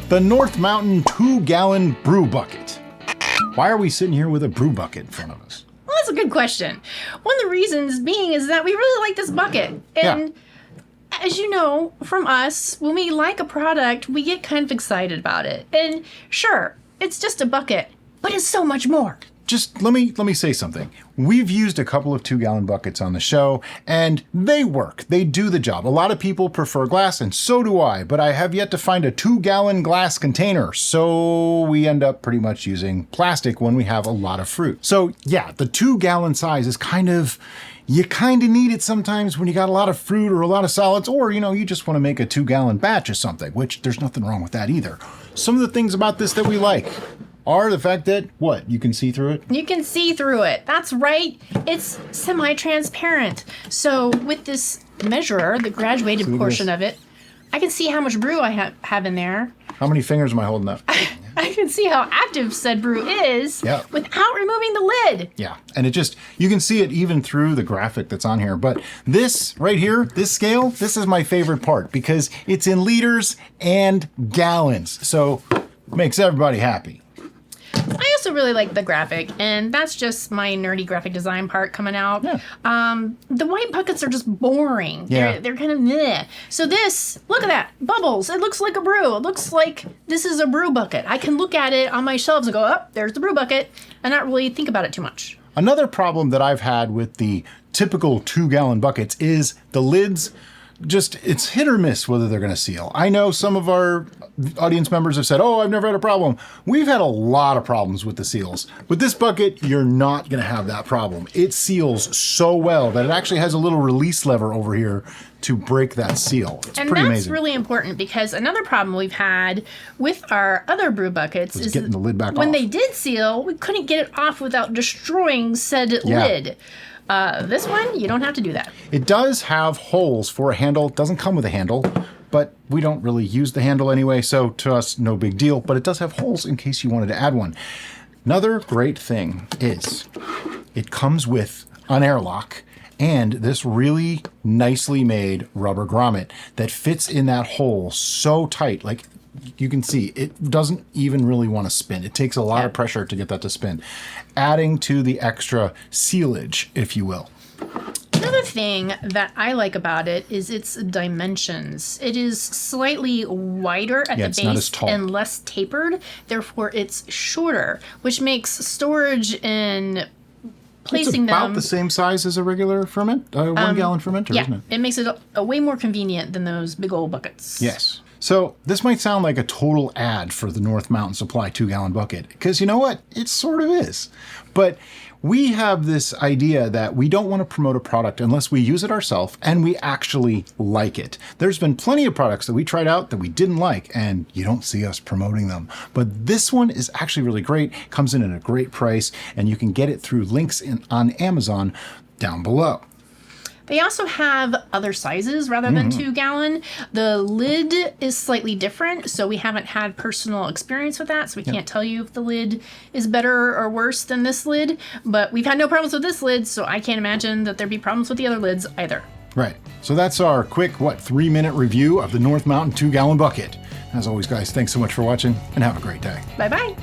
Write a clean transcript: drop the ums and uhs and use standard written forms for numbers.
the North Mountain 2-gallon brew bucket. Why are we sitting here with a brew bucket in front of us? Well, that's a good question. One of the reasons being is that we really like this bucket. And as you know from us, when we like a product, we get kind of excited about it. And sure, it's just a bucket, but it's so much more. Just let me say something. We've used a couple of 2-gallon buckets on the show, and they work. They do the job. A lot of people prefer glass, and so do I, but I have yet to find a 2-gallon glass container, so we end up pretty much using plastic when we have a lot of fruit. So yeah, the 2-gallon size is you kind of need it sometimes when you got a lot of fruit or a lot of solids, or, you just want to make a 2-gallon batch of something, which there's nothing wrong with that either. Some of the things about this that we like are the fact that, you can see through it? You can see through it. That's right. It's semi-transparent. So with this measurer, the graduated portion of it, I can see how much brew I have in there. How many fingers am I holding up? I can see how active said brew is without removing the lid. Yeah, and you can see it even through the graphic that's on here. But this right here, this scale, this is my favorite part because it's in liters and gallons. So makes everybody happy. I also really like the graphic, and that's just my nerdy graphic design part coming out. Yeah. The white buckets are just boring. Yeah. They're kind of meh. So this, look at that, bubbles. It looks like a brew. It looks like this is a brew bucket. I can look at it on my shelves and go, oh, there's the brew bucket, and not really think about it too much. Another problem that I've had with the typical 2-gallon buckets is the lids. It's hit or miss whether they're going to seal. I know some of our audience members have said, oh, I've never had a problem. We've had a lot of problems with the seals. With this bucket, you're not going to have that problem. It seals so well that it actually has a little release lever over here to break that seal. It's pretty amazing. And that's really important because another problem we've had with our other brew buckets is getting the lid back when off. they did seal, we couldn't get it off without destroying said lid. This one, you don't have to do that. It does have holes for a handle. It doesn't come with a handle, but we don't really use the handle anyway, so to us, no big deal. But it does have holes in case you wanted to add one. Another great thing is it comes with an airlock and this really nicely made rubber grommet that fits in that hole so tight. Like you can see, it doesn't even really want to spin. It takes a lot of pressure to get that to spin, adding to the extra sealage, if you will. Another thing that I like about it is its dimensions. It is slightly wider at the base and less tapered. Therefore, it's shorter, which makes storage and placing it's about the same size as a regular ferment, 1-gallon fermenter, isn't it? It makes it a way more convenient than those big old buckets. Yes. So this might sound like a total ad for the North Mountain Supply 2-gallon bucket, because you know what? It sort of is. But we have this idea that we don't want to promote a product unless we use it ourselves and we actually like it. There's been plenty of products that we tried out that we didn't like, and you don't see us promoting them. But this one is actually really great, comes in at a great price, and you can get it through links on Amazon down below. They also have other sizes rather than 2-gallon. The lid is slightly different, so we haven't had personal experience with that, so we can't tell you if the lid is better or worse than this lid. But we've had no problems with this lid, so I can't imagine that there'd be problems with the other lids either. Right. So that's our quick, 3-minute review of the North Mountain 2-gallon bucket. As always, guys, thanks so much for watching, and have a great day. Bye-bye.